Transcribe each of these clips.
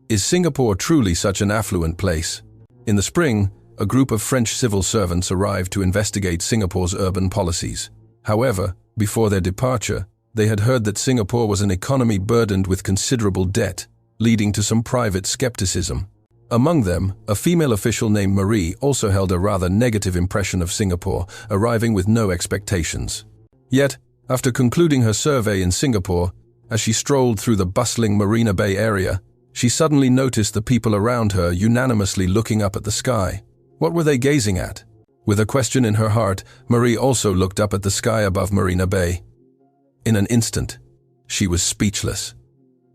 Is Singapore truly such an affluent place? In the spring, a group of French civil servants arrived to investigate Singapore's urban policies. However, before their departure, they had heard that Singapore was an economy burdened with considerable debt, leading to some private skepticism. Among them, a female official named Marie also held a rather negative impression of Singapore, arriving with no expectations. Yet, after concluding her survey in Singapore, as she strolled through the bustling Marina Bay area, she suddenly noticed the people around her unanimously looking up at the sky. What were they gazing at? With a question in her heart, Marie also looked up at the sky above Marina Bay. In an instant, she was speechless.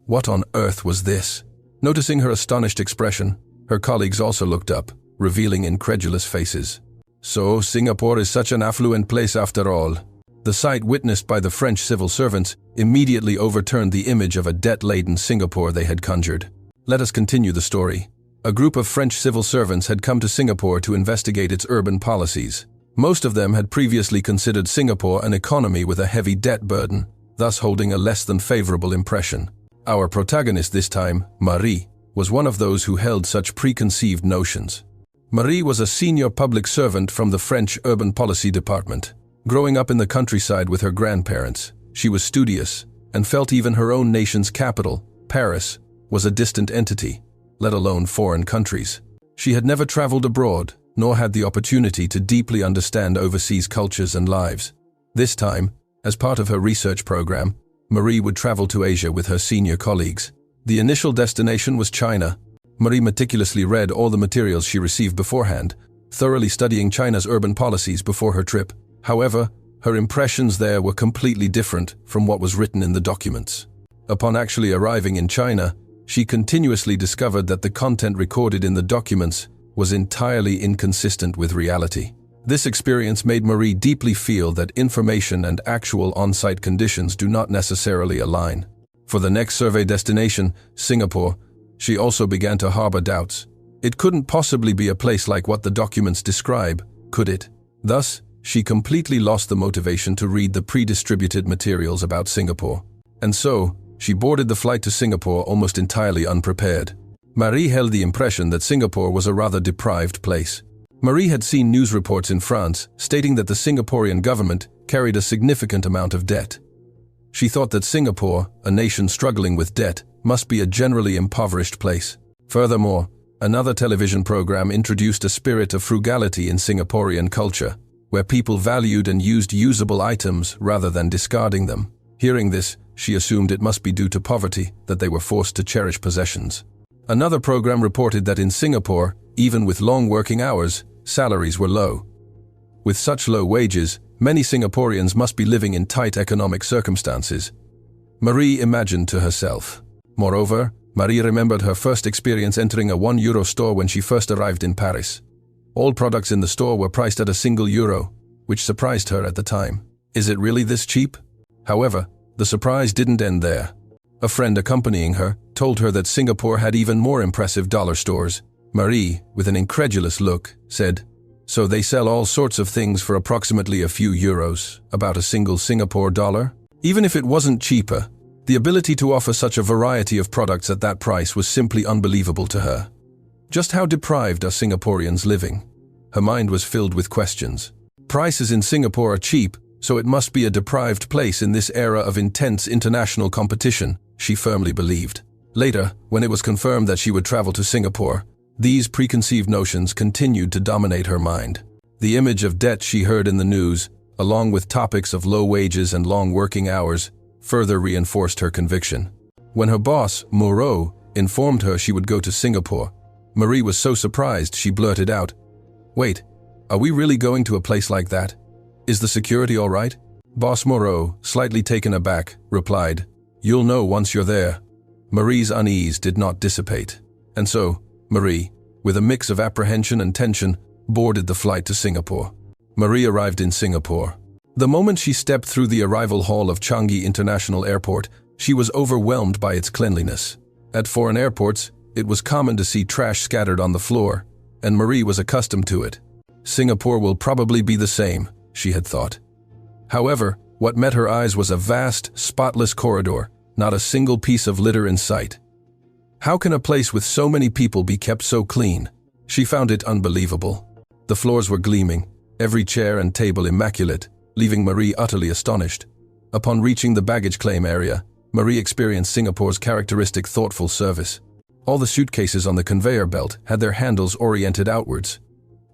What on earth was this? Noticing her astonished expression, her colleagues also looked up, revealing incredulous faces. So, Singapore is such an affluent place after all. The sight witnessed by the French civil servants immediately overturned the image of a debt-laden Singapore they had conjured. Let us continue the story. A group of French civil servants had come to Singapore to investigate its urban policies. Most of them had previously considered Singapore an economy with a heavy debt burden, thus holding a less than favorable impression. Our protagonist this time, Marie, was one of those who held such preconceived notions. Marie was a senior public servant from the French Urban Policy Department. Growing up in the countryside with her grandparents, she was studious and felt even her own nation's capital, Paris, was a distant entity, let alone foreign countries. She had never traveled abroad, nor had the opportunity to deeply understand overseas cultures and lives. This time, as part of her research program, Marie would travel to Asia with her senior colleagues. The initial destination was China. Marie meticulously read all the materials she received beforehand, thoroughly studying China's urban policies before her trip. However, her impressions there were completely different from what was written in the documents. Upon actually arriving in China, she continuously discovered that the content recorded in the documents was entirely inconsistent with reality. This experience made Marie deeply feel that information and actual on-site conditions do not necessarily align. For the next survey destination, Singapore, she also began to harbor doubts. It couldn't possibly be a place like what the documents describe, could it? Thus, she completely lost the motivation to read the pre-distributed materials about Singapore. And so, she boarded the flight to Singapore almost entirely unprepared. Marie held the impression that Singapore was a rather deprived place. Marie had seen news reports in France stating that the Singaporean government carried a significant amount of debt. She thought that Singapore, a nation struggling with debt, must be a generally impoverished place. Furthermore, another television program introduced a spirit of frugality in Singaporean culture, where people valued and used usable items rather than discarding them. Hearing this, she assumed it must be due to poverty that they were forced to cherish possessions. Another program reported that in Singapore, even with long working hours, salaries were low. With such low wages, many Singaporeans must be living in tight economic circumstances. Marie imagined to herself. Moreover, Marie remembered her first experience entering a €1 store when she first arrived in Paris. All products in the store were priced at €1, which surprised her at the time. Is it really this cheap? However, the surprise didn't end there. A friend accompanying her told her that Singapore had even more impressive dollar stores. Marie, with an incredulous look, said, "So they sell all sorts of things for approximately a few euros, about a single Singapore dollar?" Even if it wasn't cheaper, the ability to offer such a variety of products at that price was simply unbelievable to her. Just how deprived are Singaporeans living? Her mind was filled with questions. Prices in Singapore are cheap, so it must be a deprived place in this era of intense international competition, she firmly believed. Later, when it was confirmed that she would travel to Singapore, these preconceived notions continued to dominate her mind. The image of debt she heard in the news, along with topics of low wages and long working hours, further reinforced her conviction. When her boss, Moreau, informed her she would go to Singapore, Marie was so surprised she blurted out, "Wait, are we really going to a place like that? Is the security all right?" Boss Moreau, slightly taken aback, replied, "You'll know once you're there." Marie's unease did not dissipate, and so, Marie, with a mix of apprehension and tension, boarded the flight to Singapore. Marie arrived in Singapore. The moment she stepped through the arrival hall of Changi International Airport, she was overwhelmed by its cleanliness. At foreign airports, it was common to see trash scattered on the floor, and Marie was accustomed to it. Singapore will probably be the same, she had thought. However, what met her eyes was a vast, spotless corridor, not a single piece of litter in sight. How can a place with so many people be kept so clean? She found it unbelievable. The floors were gleaming, every chair and table immaculate, leaving Marie utterly astonished. Upon reaching the baggage claim area, Marie experienced Singapore's characteristic thoughtful service. All the suitcases on the conveyor belt had their handles oriented outwards.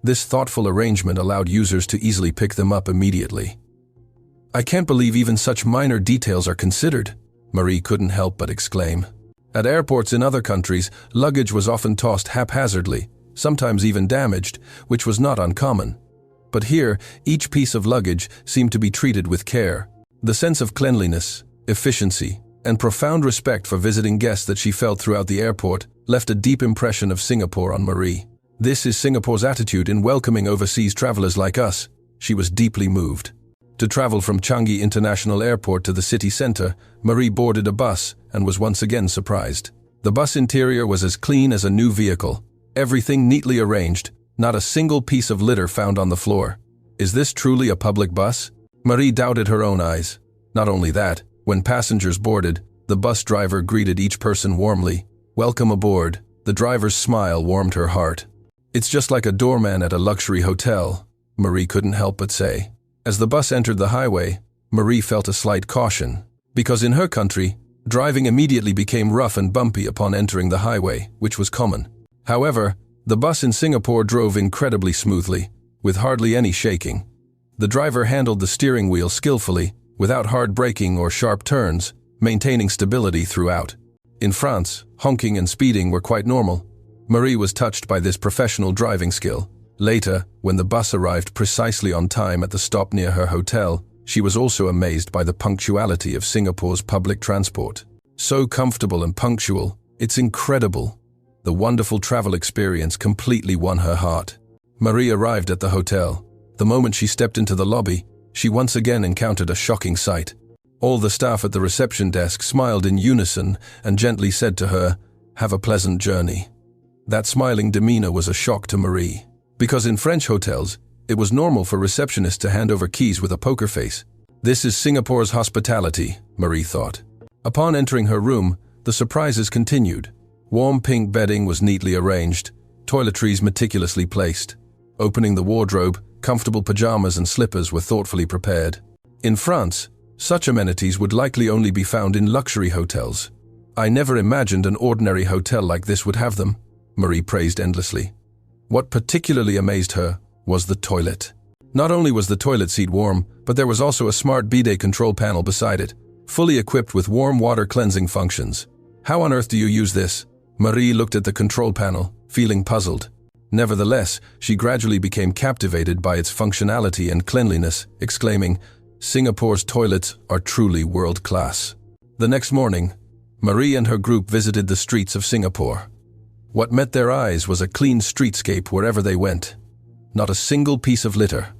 This thoughtful arrangement allowed users to easily pick them up immediately. "I can't believe even such minor details are considered," Marie couldn't help but exclaim. At airports in other countries, luggage was often tossed haphazardly, sometimes even damaged, which was not uncommon. But here, each piece of luggage seemed to be treated with care. The sense of cleanliness, efficiency, and profound respect for visiting guests that she felt throughout the airport left a deep impression of Singapore on Marie. This is Singapore's attitude in welcoming overseas travelers like us. She was deeply moved. To travel from Changi International Airport to the city center, Marie boarded a bus and was once again surprised. The bus interior was as clean as a new vehicle. Everything neatly arranged, not a single piece of litter found on the floor. Is this truly a public bus? Marie doubted her own eyes. Not only that, when passengers boarded, the bus driver greeted each person warmly. "Welcome aboard." The driver's smile warmed her heart. "It's just like a doorman at a luxury hotel," Marie couldn't help but say. As the bus entered the highway, Marie felt a slight caution. Because in her country, driving immediately became rough and bumpy upon entering the highway, which was common. However, the bus in Singapore drove incredibly smoothly, with hardly any shaking. The driver handled the steering wheel skillfully, without hard braking or sharp turns, maintaining stability throughout. In France, honking and speeding were quite normal. Marie was touched by this professional driving skill. Later, when the bus arrived precisely on time at the stop near her hotel, she was also amazed by the punctuality of Singapore's public transport. So comfortable and punctual, it's incredible. The wonderful travel experience completely won her heart. Marie arrived at the hotel. The moment she stepped into the lobby, she once again encountered a shocking sight. All the staff at the reception desk smiled in unison and gently said to her, "Have a pleasant journey." That smiling demeanor was a shock to Marie. Because in French hotels, it was normal for receptionists to hand over keys with a poker face. This is Singapore's hospitality, Marie thought. Upon entering her room, the surprises continued. Warm pink bedding was neatly arranged, toiletries meticulously placed. Opening the wardrobe, comfortable pajamas and slippers were thoughtfully prepared. In France, such amenities would likely only be found in luxury hotels. "I never imagined an ordinary hotel like this would have them," Marie praised endlessly. What particularly amazed her was the toilet. Not only was the toilet seat warm, but there was also a smart bidet control panel beside it, fully equipped with warm water cleansing functions. "How on earth do you use this?" Marie looked at the control panel, feeling puzzled. Nevertheless, she gradually became captivated by its functionality and cleanliness, exclaiming, "Singapore's toilets are truly world-class." The next morning, Marie and her group visited the streets of Singapore. What met their eyes was a clean streetscape wherever they went. Not a single piece of litter.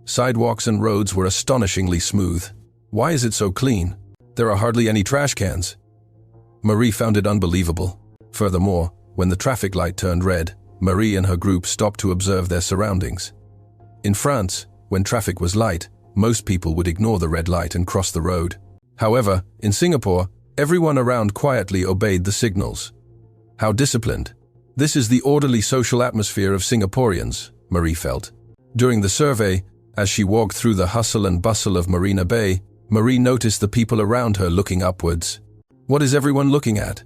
Sidewalks and roads were astonishingly smooth. Why is it so clean? There are hardly any trash cans. Marie found it unbelievable. Furthermore, when the traffic light turned red, Marie and her group stopped to observe their surroundings. In France, when traffic was light, most people would ignore the red light and cross the road. However, in Singapore, everyone around quietly obeyed the signals. How disciplined. This is the orderly social atmosphere of Singaporeans, Marie felt. During the survey, as she walked through the hustle and bustle of Marina Bay, Marie noticed the people around her looking upwards. What is everyone looking at?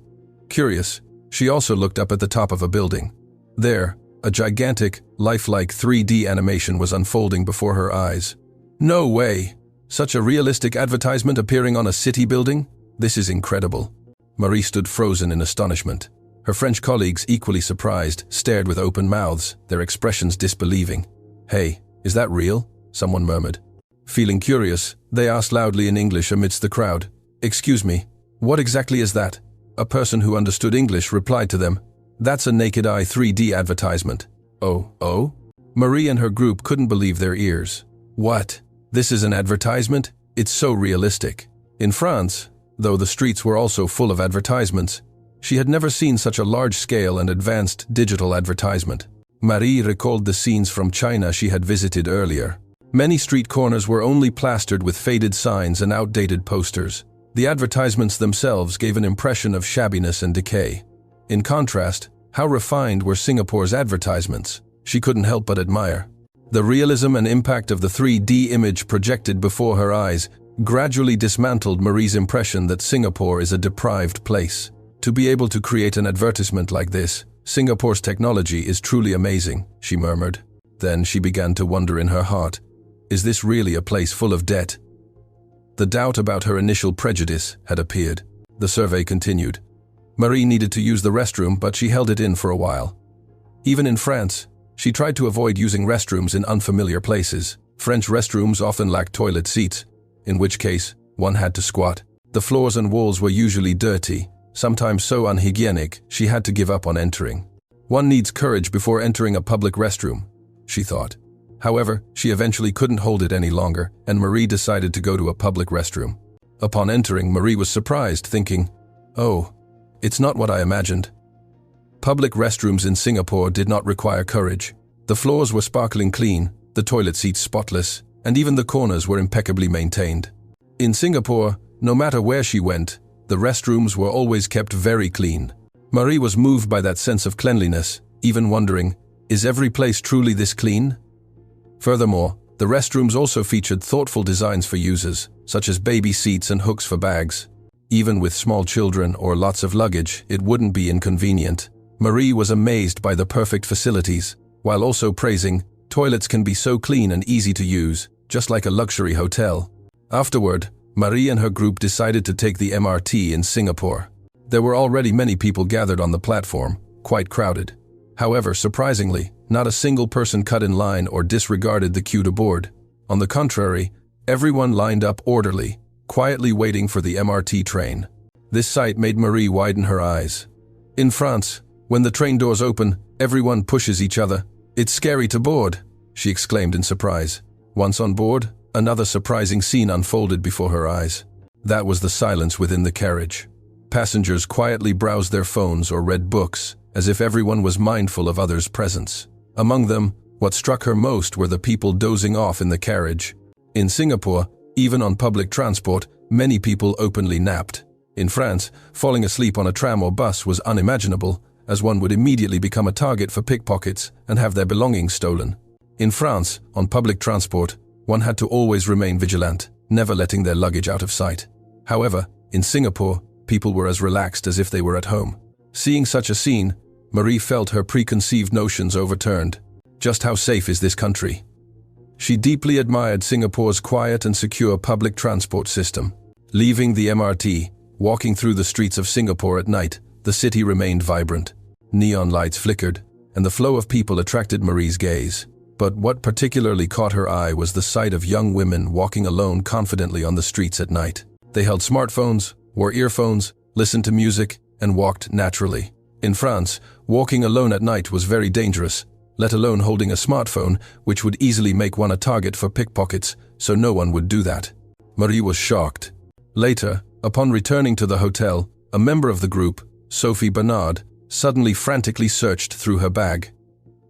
Curious, she also looked up at the top of a building. There, a gigantic, lifelike 3D animation was unfolding before her eyes. No way! Such a realistic advertisement appearing on a city building? This is incredible. Marie stood frozen in astonishment. Her French colleagues, equally surprised, stared with open mouths, their expressions disbelieving. "Hey, is that real?" someone murmured. Feeling curious, they asked loudly in English amidst the crowd, "Excuse me, what exactly is that?" A person who understood English replied to them, "That's a naked eye 3D advertisement." Oh? Marie and her group couldn't believe their ears. What? This is an advertisement? It's so realistic. In France, though the streets were also full of advertisements, she had never seen such a large-scale and advanced digital advertisement. Marie recalled the scenes from China she had visited earlier. Many street corners were only plastered with faded signs and outdated posters. The advertisements themselves gave an impression of shabbiness and decay. In contrast, how refined were Singapore's advertisements? She couldn't help but admire. The realism and impact of the 3D image projected before her eyes gradually dismantled Marie's impression that Singapore is a deprived place. To be able to create an advertisement like this, Singapore's technology is truly amazing, she murmured. Then she began to wonder in her heart, is this really a place full of debt? The doubt about her initial prejudice had appeared. The survey continued. Marie needed to use the restroom, but she held it in for a while. Even in France, she tried to avoid using restrooms in unfamiliar places. French restrooms often lacked toilet seats, in which case, one had to squat. The floors and walls were usually dirty, sometimes so unhygienic she had to give up on entering. One needs courage before entering a public restroom, she thought. However, she eventually couldn't hold it any longer, and Marie decided to go to a public restroom. Upon entering, Marie was surprised, thinking, "Oh, it's not what I imagined." Public restrooms in Singapore did not require courage. The floors were sparkling clean, the toilet seats spotless, and even the corners were impeccably maintained. In Singapore, no matter where she went, the restrooms were always kept very clean. Marie was moved by that sense of cleanliness, even wondering, is every place truly this clean? Furthermore, the restrooms also featured thoughtful designs for users, such as baby seats and hooks for bags. Even with small children or lots of luggage, it wouldn't be inconvenient. Marie was amazed by the perfect facilities, while also praising, toilets can be so clean and easy to use, just like a luxury hotel. Afterward, Marie and her group decided to take the MRT in Singapore. There were already many people gathered on the platform, quite crowded. However, surprisingly, not a single person cut in line or disregarded the queue to board. On the contrary, everyone lined up orderly, quietly waiting for the MRT train. This sight made Marie widen her eyes. In France, when the train doors open, everyone pushes each other. "It's scary to board," she exclaimed in surprise. Once on board, another surprising scene unfolded before her eyes. That was the silence within the carriage. Passengers quietly browsed their phones or read books, as if everyone was mindful of others' presence. Among them, what struck her most were the people dozing off in the carriage. In Singapore, even on public transport, many people openly napped. In France, falling asleep on a tram or bus was unimaginable, as one would immediately become a target for pickpockets and have their belongings stolen. In France, on public transport, one had to always remain vigilant, never letting their luggage out of sight. However, in Singapore, people were as relaxed as if they were at home. Seeing such a scene, Marie felt her preconceived notions overturned. Just how safe is this country? She deeply admired Singapore's quiet and secure public transport system. Leaving the MRT, walking through the streets of Singapore at night, the city remained vibrant. Neon lights flickered, and the flow of people attracted Marie's gaze. But what particularly caught her eye was the sight of young women walking alone confidently on the streets at night. They held smartphones, wore earphones, listened to music, and walked naturally. In France, walking alone at night was very dangerous, let alone holding a smartphone, which would easily make one a target for pickpockets, so no one would do that. Marie was shocked. Later, upon returning to the hotel, a member of the group, Sophie Bernard, suddenly frantically searched through her bag.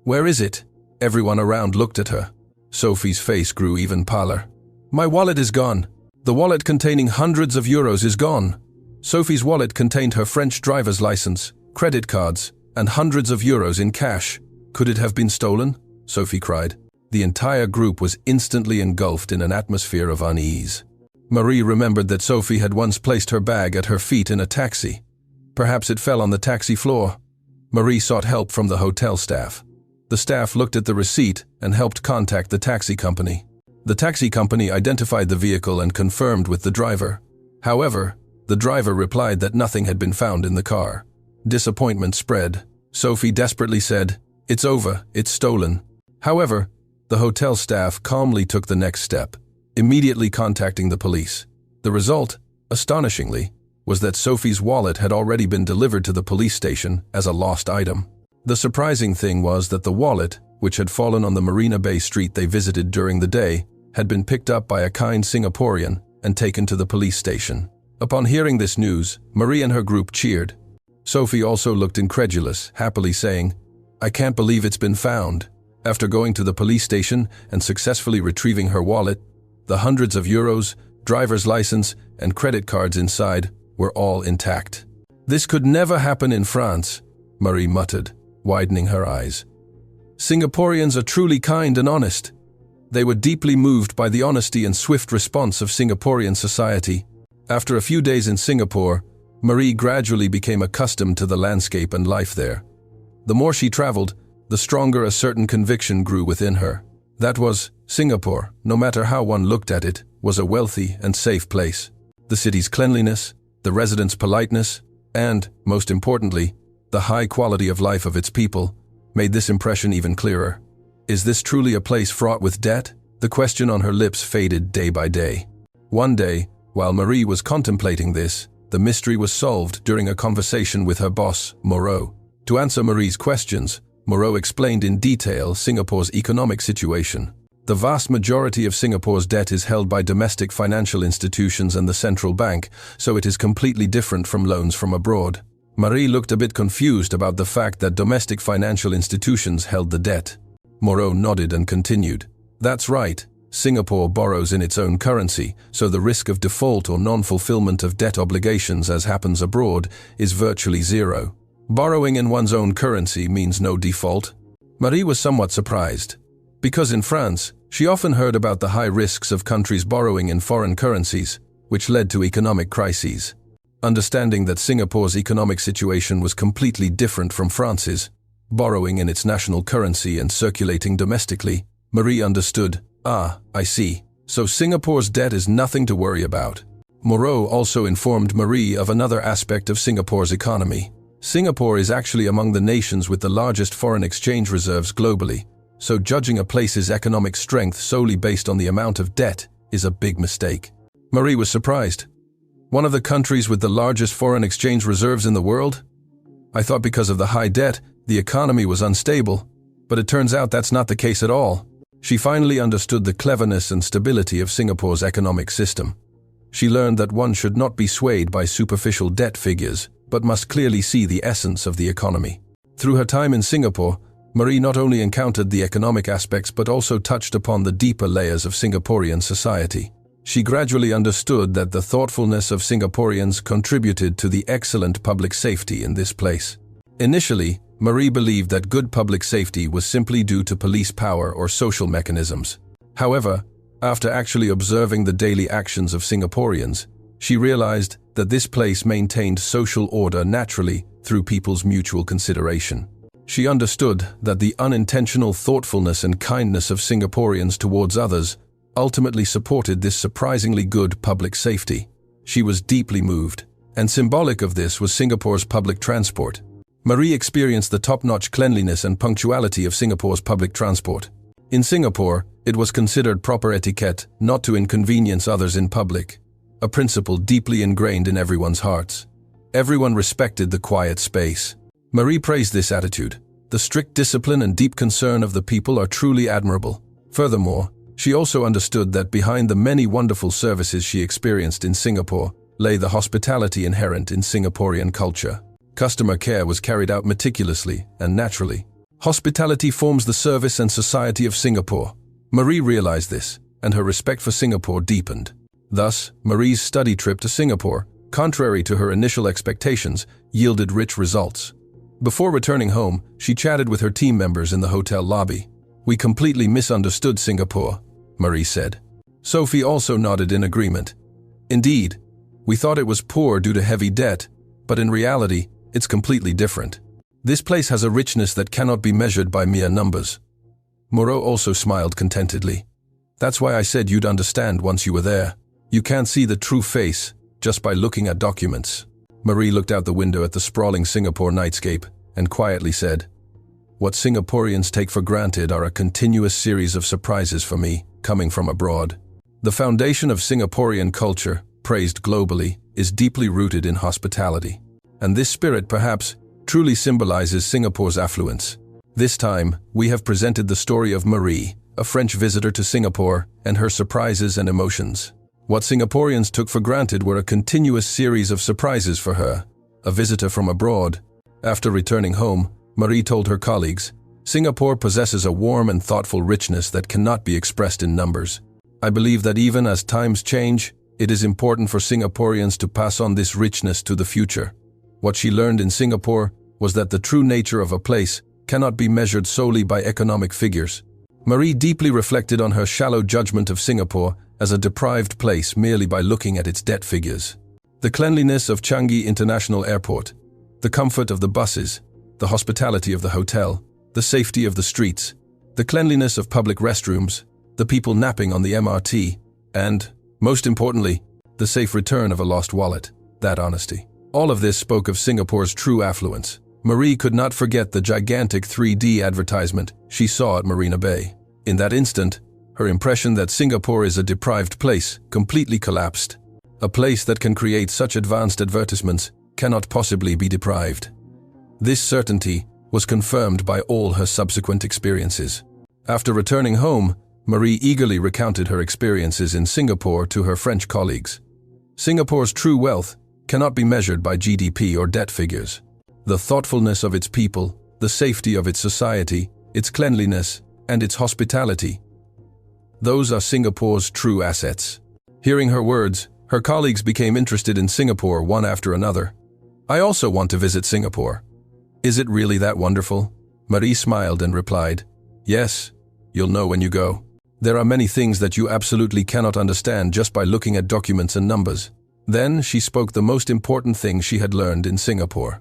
"Where is it?" Everyone around looked at her. Sophie's face grew even paler. "My wallet is gone. The wallet containing hundreds of euros is gone." Sophie's wallet contained her French driver's license, credit cards, and hundreds of euros in cash. "Could it have been stolen?" Sophie cried. The entire group was instantly engulfed in an atmosphere of unease. Marie remembered that Sophie had once placed her bag at her feet in a taxi. Perhaps it fell on the taxi floor. Marie sought help from the hotel staff. The staff looked at the receipt and helped contact the taxi company. The taxi company identified the vehicle and confirmed with the driver. However, the driver replied that nothing had been found in the car. Disappointment spread. Sophie desperately said, "It's over, it's stolen." However, the hotel staff calmly took the next step, immediately contacting the police. The result, astonishingly, was that Sophie's wallet had already been delivered to the police station as a lost item. The surprising thing was that the wallet, which had fallen on the Marina Bay street they visited during the day, had been picked up by a kind Singaporean and taken to the police station. Upon hearing this news, Marie and her group cheered. Sophie also looked incredulous, happily saying, "I can't believe it's been found." After going to the police station and successfully retrieving her wallet, the hundreds of euros, driver's license, and credit cards inside were all intact. This could never happen in France, Marie muttered, widening her eyes. Singaporeans are truly kind and honest. They were deeply moved by the honesty and swift response of Singaporean society. After a few days in Singapore, Marie gradually became accustomed to the landscape and life there. The more she traveled, the stronger a certain conviction grew within her. That was, Singapore, no matter how one looked at it, was a wealthy and safe place. The city's cleanliness, the residents' politeness, and, most importantly, the high quality of life of its people, made this impression even clearer. Is this truly a place fraught with debt? The question on her lips faded day by day. One day, while Marie was contemplating this, the mystery was solved during a conversation with her boss, Moreau. To answer Marie's questions, Moreau explained in detail Singapore's economic situation. The vast majority of Singapore's debt is held by domestic financial institutions and the central bank, so it is completely different from loans from abroad. Marie looked a bit confused about the fact that domestic financial institutions held the debt. Moreau nodded and continued. That's right. Singapore borrows in its own currency, so the risk of default or non-fulfillment of debt obligations, as happens abroad, is virtually zero. Borrowing in one's own currency means no default. Marie was somewhat surprised, because in France, she often heard about the high risks of countries borrowing in foreign currencies, which led to economic crises. Understanding that Singapore's economic situation was completely different from France's, borrowing in its national currency and circulating domestically, Marie understood. Ah, I see. So Singapore's debt is nothing to worry about. Moreau also informed Marie of another aspect of Singapore's economy. Singapore is actually among the nations with the largest foreign exchange reserves globally, so judging a place's economic strength solely based on the amount of debt is a big mistake. Marie was surprised. One of the countries with the largest foreign exchange reserves in the world? I thought because of the high debt, the economy was unstable, but it turns out that's not the case at all. She finally understood the cleverness and stability of Singapore's economic system. She learned that one should not be swayed by superficial debt figures, but must clearly see the essence of the economy. Through her time in Singapore, Marie not only encountered the economic aspects but also touched upon the deeper layers of Singaporean society. She gradually understood that the thoughtfulness of Singaporeans contributed to the excellent public safety in this place. Initially, Marie believed that good public safety was simply due to police power or social mechanisms. However, after actually observing the daily actions of Singaporeans, she realized that this place maintained social order naturally through people's mutual consideration. She understood that the unintentional thoughtfulness and kindness of Singaporeans towards others ultimately supported this surprisingly good public safety. She was deeply moved, and symbolic of this was Singapore's public transport. Marie experienced the top-notch cleanliness and punctuality of Singapore's public transport. In Singapore, it was considered proper etiquette not to inconvenience others in public, a principle deeply ingrained in everyone's hearts. Everyone respected the quiet space. Marie praised this attitude. The strict discipline and deep concern of the people are truly admirable. Furthermore, she also understood that behind the many wonderful services she experienced in Singapore lay the hospitality inherent in Singaporean culture. Customer care was carried out meticulously and naturally. Hospitality forms the service and society of Singapore. Marie realized this, and her respect for Singapore deepened. Thus, Marie's study trip to Singapore, contrary to her initial expectations, yielded rich results. Before returning home, she chatted with her team members in the hotel lobby. "We completely misunderstood Singapore," Marie said. Sophie also nodded in agreement. "Indeed, we thought it was poor due to heavy debt, but in reality, it's completely different. This place has a richness that cannot be measured by mere numbers." Moreau also smiled contentedly. "That's why I said you'd understand once you were there. You can't see the true face just by looking at documents." Marie looked out the window at the sprawling Singapore nightscape and quietly said, "What Singaporeans take for granted are a continuous series of surprises for me, coming from abroad." The foundation of Singaporean culture, praised globally, is deeply rooted in hospitality. And this spirit, perhaps, truly symbolizes Singapore's affluence. This time, we have presented the story of Marie, a French visitor to Singapore, and her surprises and emotions. What Singaporeans took for granted were a continuous series of surprises for her, a visitor from abroad. After returning home, Marie told her colleagues, "Singapore possesses a warm and thoughtful richness that cannot be expressed in numbers. I believe that even as times change, it is important for Singaporeans to pass on this richness to the future." What she learned in Singapore was that the true nature of a place cannot be measured solely by economic figures. Marie deeply reflected on her shallow judgment of Singapore as a deprived place merely by looking at its debt figures. The cleanliness of Changi International Airport, the comfort of the buses, the hospitality of the hotel, the safety of the streets, the cleanliness of public restrooms, the people napping on the MRT, and, most importantly, the safe return of a lost wallet, that honesty. All of this spoke of Singapore's true affluence. Marie could not forget the gigantic 3D advertisement she saw at Marina Bay. In that instant, her impression that Singapore is a deprived place completely collapsed. A place that can create such advanced advertisements cannot possibly be deprived. This certainty was confirmed by all her subsequent experiences. After returning home, Marie eagerly recounted her experiences in Singapore to her French colleagues. Singapore's true wealth cannot be measured by GDP or debt figures. The thoughtfulness of its people, the safety of its society, its cleanliness, and its hospitality. Those are Singapore's true assets. Hearing her words, her colleagues became interested in Singapore one after another. I also want to visit Singapore. Is it really that wonderful? Marie smiled and replied, yes, you'll know when you go. There are many things that you absolutely cannot understand just by looking at documents and numbers. Then she spoke the most important thing she had learned in Singapore.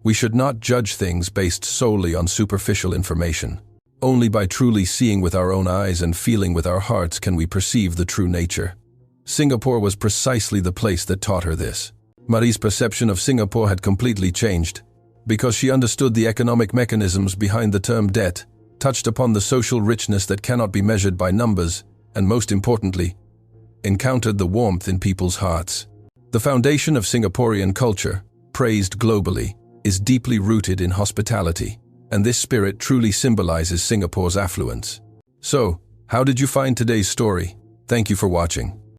We should not judge things based solely on superficial information. Only by truly seeing with our own eyes and feeling with our hearts can we perceive the true nature. Singapore was precisely the place that taught her this. Marie's perception of Singapore had completely changed, because she understood the economic mechanisms behind the term debt, touched upon the social richness that cannot be measured by numbers, and most importantly, encountered the warmth in people's hearts. The foundation of Singaporean culture, praised globally, is deeply rooted in hospitality, and this spirit truly symbolizes Singapore's affluence. So, how did you find today's story? Thank you for watching.